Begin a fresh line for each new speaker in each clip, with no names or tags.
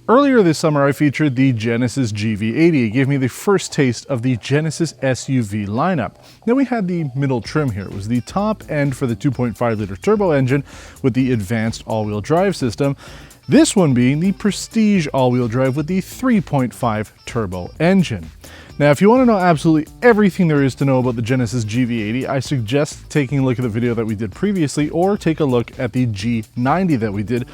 Earlier this summer, I featured the Genesis GV80. It gave me the first taste of the Genesis SUV lineup. Then we had the middle trim here. It was the top end for the 2.5-liter turbo engine with the advanced all-wheel drive system. This one being the Prestige all-wheel drive with the 3.5 turbo engine. Now, if you want to know absolutely everything there is to know about the Genesis GV80, I suggest taking a look at the video that we did previously or take a look at the G90 that we did,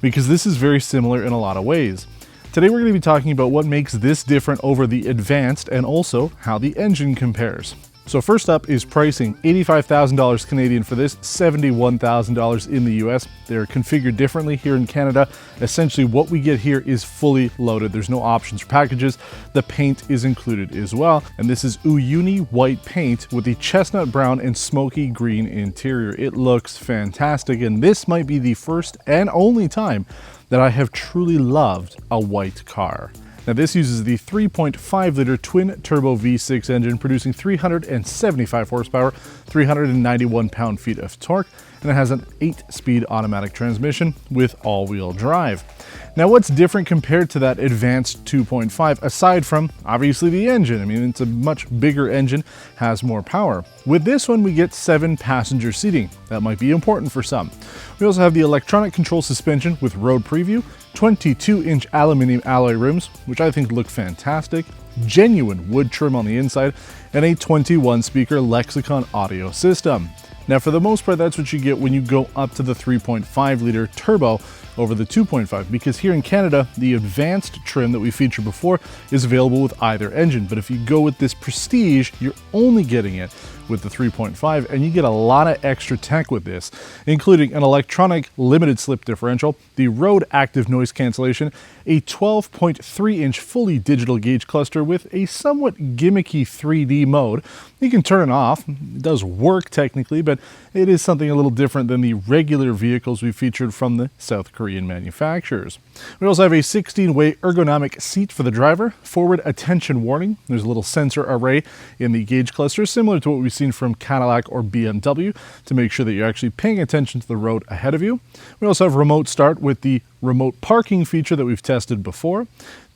because this is very similar in a lot of ways. Today we're going to be talking about what makes this different over the advanced and also how the engine compares. So first up is pricing. $85,000 Canadian for this, $71,000 in the US. They're configured differently here in Canada. Essentially what we get here is fully loaded. There's no options or packages. The paint is included as well. And this is Uyuni white paint with the chestnut brown and smoky green interior. It looks fantastic, and this might be the first and only time that I have truly loved a white car. Now this uses the 3.5-liter twin-turbo V6 engine, producing 375 horsepower, 391 pound-feet of torque, and it has an 8-speed automatic transmission with all-wheel drive. Now what's different compared to that advanced 2.5, aside from obviously the engine? I mean, it's a much bigger engine, has more power. With this one we get 7-passenger seating. That might be important for some. We also have the electronic control suspension with road preview, 22-inch aluminum alloy rims, which I think look fantastic, genuine wood trim on the inside, and a 21-speaker Lexicon audio system. Now for the most part, that's what you get when you go up to the 3.5-liter turbo over the 2.5, because here in Canada, the advanced trim that we featured before is available with either engine. But if you go with this Prestige, you're only getting it with the 3.5, and you get a lot of extra tech with this, including an electronic limited slip differential, the Road active noise cancellation, a 12.3-inch fully digital gauge cluster with a somewhat gimmicky 3D mode. You can turn it off. It does work technically, but it is something a little different than the regular vehicles we featured from the South Korean manufacturers. We also have a 16-way ergonomic seat for the driver, forward attention warning. There's a little sensor array in the gauge cluster, similar to what we've seen from Cadillac or BMW, to make sure that you're actually paying attention to the road ahead of you. We also have remote start with the remote parking feature that we've tested before.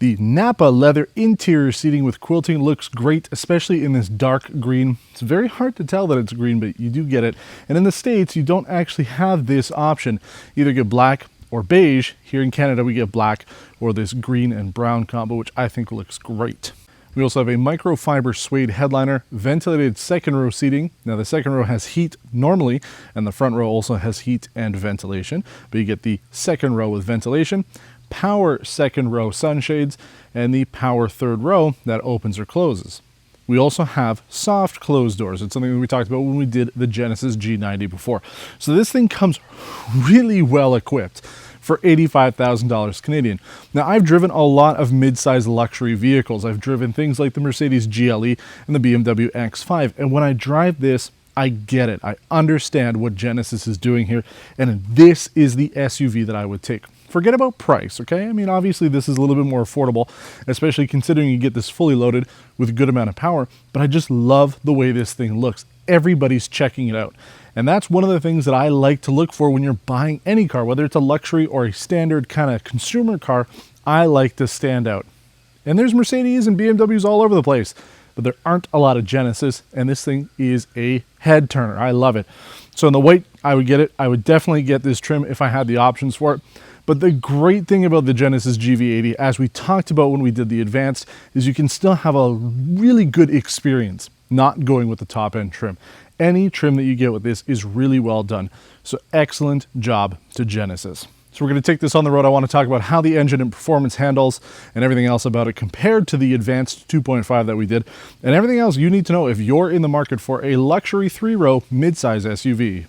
The nappa leather interior seating with quilting looks great, especially in this dark green. It's very hard to tell that it's green, but you do get it. And in the States, you don't actually have this option. Either get black or beige. Here in Canada, we get black or this green and brown combo, which I think looks great. We also have a microfiber suede headliner, ventilated second row seating. Now the second row has heat normally, and the front row also has heat and ventilation, but you get the second row with ventilation, power second row sunshades, and the power third row that opens or closes. We also have soft closed doors. It's something that we talked about when we did the Genesis G90 before. So this thing comes really well equipped for $85,000 Canadian. Now I've driven a lot of mid-sized luxury vehicles. I've driven things like the Mercedes GLE and the BMW X5, and when I drive this, I get it. I understand what Genesis is doing here, and this is the SUV that I would take. Forget about price, okay? I mean, obviously this is a little bit more affordable, especially considering you get this fully loaded with a good amount of power, but I just love the way this thing looks. Everybody's checking it out. And that's one of the things that I like to look for when you're buying any car, whether it's a luxury or a standard kind of consumer car. I like to stand out. And there's Mercedes and BMWs all over the place, but there aren't a lot of Genesis, and this thing is a head turner. I love it. So in the white, I would get it. I would definitely get this trim if I had the options for it. But the great thing about the Genesis GV80, as we talked about when we did the advanced, is you can still have a really good experience not going with the top end trim. Any trim that you get with this is really well done. So excellent job to Genesis. So we're going to take this on the road. I want to talk about how the engine and performance handles and everything else about it compared to the advanced 2.5 that we did, and everything else you need to know if you're in the market for a luxury 3-row midsize SUV.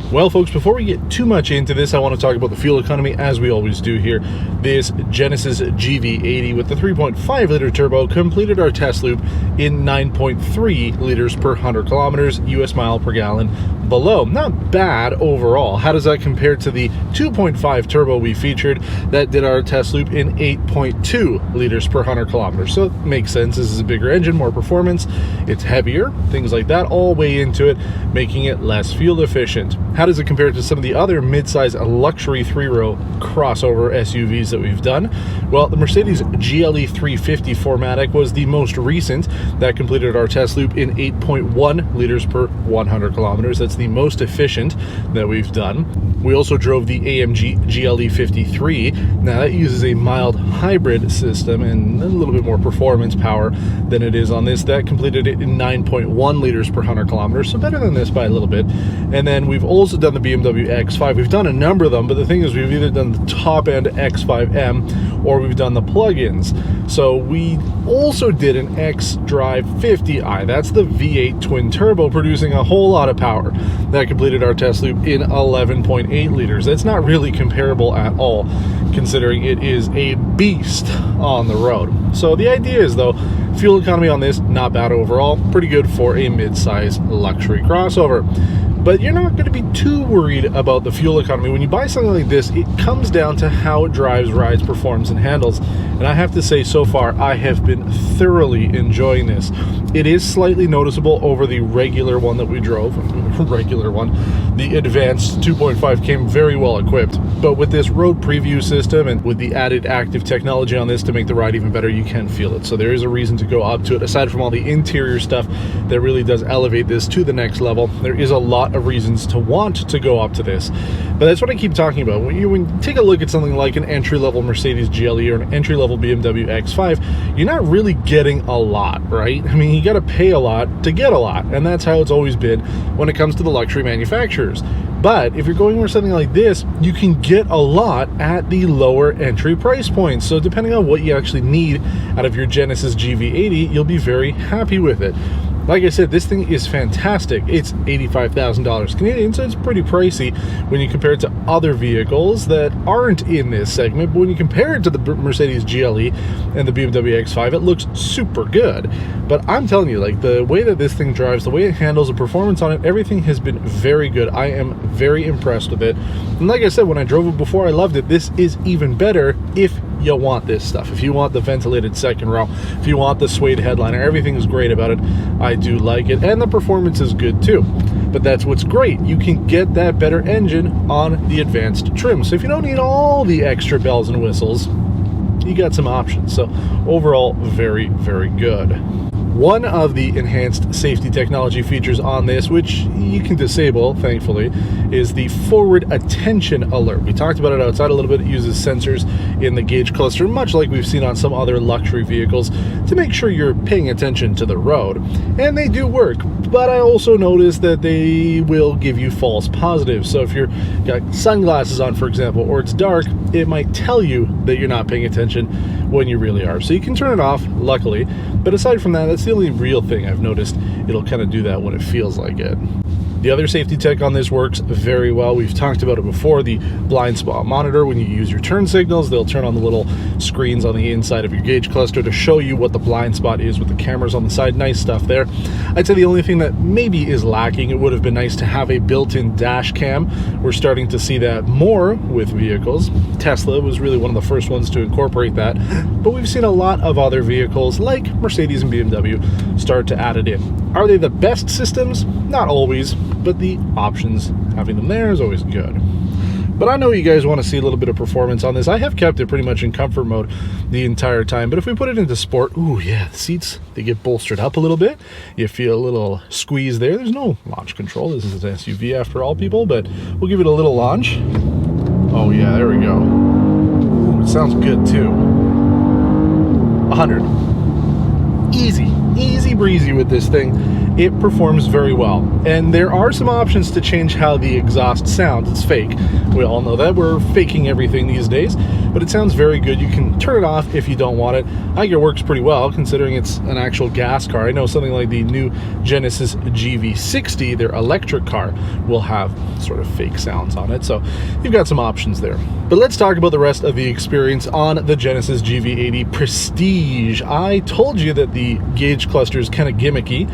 Well, folks, before we get too much into this, I want to talk about the fuel economy, as we always do here. This Genesis GV80 with the 3.5-liter turbo completed our test loop in 9.3 liters per 100 kilometers, US mile per gallon, below. Not bad overall. How does that compare to the 2.5 turbo we featured that did our test loop in 8.2 liters per 100 kilometers? So it makes sense. This is a bigger engine, more performance, it's heavier, things like that all weigh into it, making it less fuel efficient. How does it compare to some of the other mid-size luxury 3-row crossover SUVs that we've done? Well, the Mercedes GLE 350 4MATIC was the most recent that completed our test loop in 8.1 liters per 100 kilometers. That's the most efficient that we've done. We also drove the AMG GLE 53. Now that uses a mild hybrid system and a little bit more performance power than it is on this. That completed it in 9.1 liters per 100 kilometers, so better than this by a little bit. And then we've also done the BMW X5. We've done a number of them, but the thing is we've either done the top end X5M or we've done the plug-ins. So we also did an X-Drive 50i. That's the V8 twin turbo producing a whole lot of power. That completed our test loop in 11.8 liters. That's not really comparable at all, considering it is a beast on the road. So the idea is, though, fuel economy on this, not bad overall, pretty good for a mid-size luxury crossover. But you're not going to be too worried about the fuel economy. When you buy something like this, it comes down to how it drives, rides, performs, and handles. And I have to say, so far, I have been thoroughly enjoying this. It is slightly noticeable over the regular one that we drove. Regular one. The advanced 2.5 came very well equipped. But with this road preview system and with the added active technology on this to make the ride even better, you can feel it. So there is a reason to go up to it. Aside from all the interior stuff that really does elevate this to the next level, there is a lot of reasons to want to go up to this. But that's what I keep talking about. When you take a look at something like an entry-level Mercedes GLE or an entry-level BMW X5, you're not really getting a lot, right? I mean, you got to pay a lot to get a lot, and that's how it's always been when it comes to the luxury manufacturers. But if you're going for something like this, you can get a lot at the lower entry price points. So depending on what you actually need out of your Genesis GV80, you'll be very happy with it. Like I said, this thing is fantastic. It's $85,000 Canadian, so it's pretty pricey when you compare it to other vehicles that aren't in this segment. But when you compare it to the Mercedes GLE and the BMW X5, it looks super good. But I'm telling you, like, the way that this thing drives, the way it handles, the performance on it, everything has been very good. I am very impressed with it. And like I said, when I drove it before, I loved it. This is even better if you want this stuff. If you want the ventilated second row, if you want the suede headliner, everything is great about it. I do like it, and the performance is good too. But that's what's great. You can get that better engine on the advanced trim. So if you don't need all the extra bells and whistles, you got some options. So overall, very, very good. One of the enhanced safety technology features on this, which you can disable, thankfully, is the forward attention alert. We talked about it outside a little bit. It uses sensors in the gauge cluster, much like we've seen on some other luxury vehicles, to make sure you're paying attention to the road. And they do work, but I also noticed that they will give you false positives. So if you've got sunglasses on, for example, or it's dark, it might tell you that you're not paying attention when you really are. So you can turn it off, luckily. But aside from that, that's the only real thing I've noticed. It'll kind of do that when it feels like it. The other safety tech on this works very well. We've talked about it before. The blind spot monitor, when you use your turn signals, they'll turn on the little screens on the inside of your gauge cluster to show you what the blind spot is with the cameras on the side. Nice stuff there. I'd say the only thing that maybe is lacking, it would have been nice to have a built-in dash cam. We're starting to see that more with vehicles. Tesla was really one of the first ones to incorporate that, but we've seen a lot of other vehicles like Mercedes and BMW start to add it in. Are they the best systems? Not always, but the options, having them there, is always good. But I know you guys want to see a little bit of performance on this. I have kept it pretty much in comfort mode the entire time, but if we put it into sport, ooh yeah, the seats, they get bolstered up a little bit. You feel a little squeeze there. There's no launch control. This is an SUV after all, people, but we'll give it a little launch. Oh yeah, there we go. Ooh, it sounds good too. 100. Easy breezy with this thing. It performs very well, and there are some options to change how the exhaust sounds. It's fake. We all know that. We're faking everything these days, but it sounds very good. You can turn it off if you don't want it. I think it works pretty well considering it's an actual gas car. I know something like the new Genesis GV80, their electric car, will have sort of fake sounds on it, so you've got some options there. But let's talk about the rest of the experience on the Genesis GV80 Prestige. I told you that the gauge cluster is kind of gimmicky.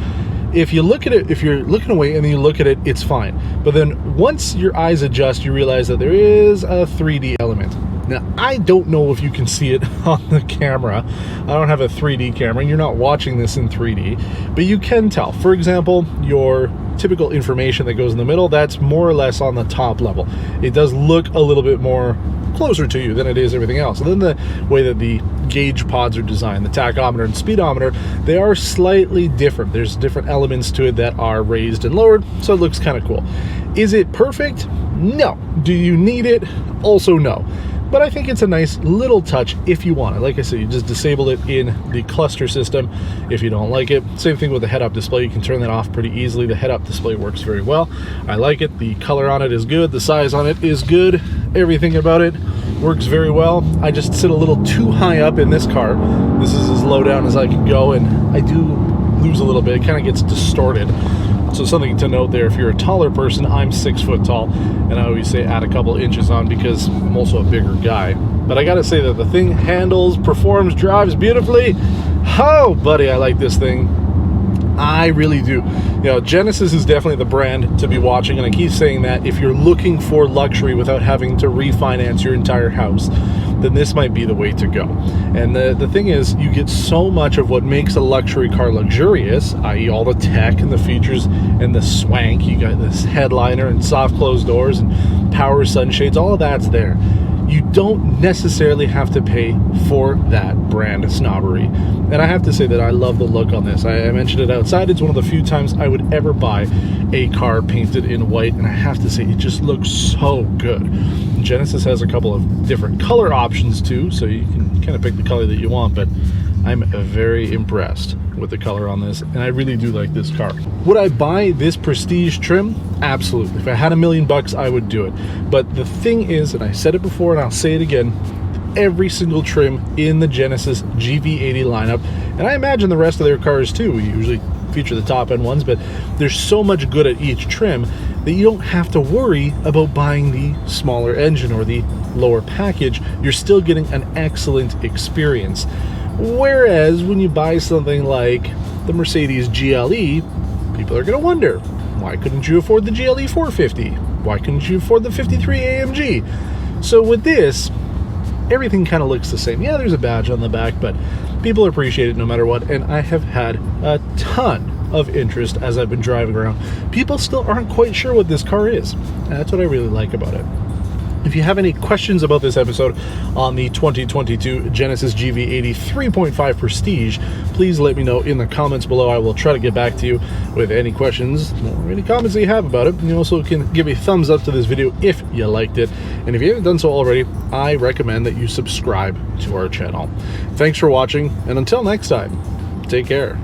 if you look at it, if you're looking away and then you look at it, it's fine. But then once your eyes adjust, you realize that there is a 3D element. Now, I don't know if you can see it on the camera. I don't have a 3D camera, and you're not watching this in 3D, but you can tell. For example, your typical information that goes in the middle, that's more or less on the top level. It does look a little bit more closer to you than it is everything else. And then the way that the gauge pods are designed, the tachometer and speedometer, they are slightly different. There's different elements to it that are raised and lowered, so it looks kind of cool. Is it perfect? No. Do you need it? Also no. But I think it's a nice little touch if you want it. Like I said, you just disable it in the cluster system if you don't like it. Same thing with the head-up display. You can turn that off pretty easily. The head-up display works very well. I like it. The color on it is good. The size on it is good. Everything about it works very well. I just sit a little too high up in this car. This is as low down as I can go, and I do lose a little bit. It kind of gets distorted. So something to note there, if you're a taller person, I'm 6 foot tall, and I always say add a couple inches on because I'm also a bigger guy. But I gotta say that the thing handles, performs, drives beautifully. Oh, buddy, I like this thing. I really do. You know, Genesis is definitely the brand to be watching, and I keep saying that if you're looking for luxury without having to refinance your entire house, then this might be the way to go. And the thing is, you get so much of what makes a luxury car luxurious, i.e. all the tech and the features and the swank. You got this headliner and soft closed doors and power sunshades, all of that's there. You don't necessarily have to pay for that brand snobbery. And I have to say that I love the look on this. I mentioned it outside. It's one of the few times I would ever buy a car painted in white, and I have to say it just looks so good. Genesis has a couple of different color options too, so you can kind of pick the color that you want, but I'm very impressed with the color on this, and I really do like this car. Would I buy this Prestige trim? Absolutely. If I had $1 million, I would do it. But the thing is, and I said it before and I'll say it again, every single trim in the Genesis GV80 lineup, and I imagine the rest of their cars too, we usually feature the top end ones, but there's so much good at each trim that you don't have to worry about buying the smaller engine or the lower package. You're still getting an excellent experience. Whereas when you buy something like the Mercedes GLE, people are going to wonder, why couldn't you afford the GLE 450? Why couldn't you afford the 53 AMG? So with this, everything kind of looks the same. Yeah, there's a badge on the back, but people appreciate it no matter what, and I have had a ton of interest as I've been driving around. People still aren't quite sure what this car is, and that's what I really like about it. If you have any questions about this episode on the 2022 Genesis GV80 3.5 Prestige, please let me know in the comments below. I will try to get back to you with any questions or any comments that you have about it. You also can give a thumbs up to this video if you liked it. And if you haven't done so already, I recommend that you subscribe to our channel. Thanks for watching, and until next time, take care.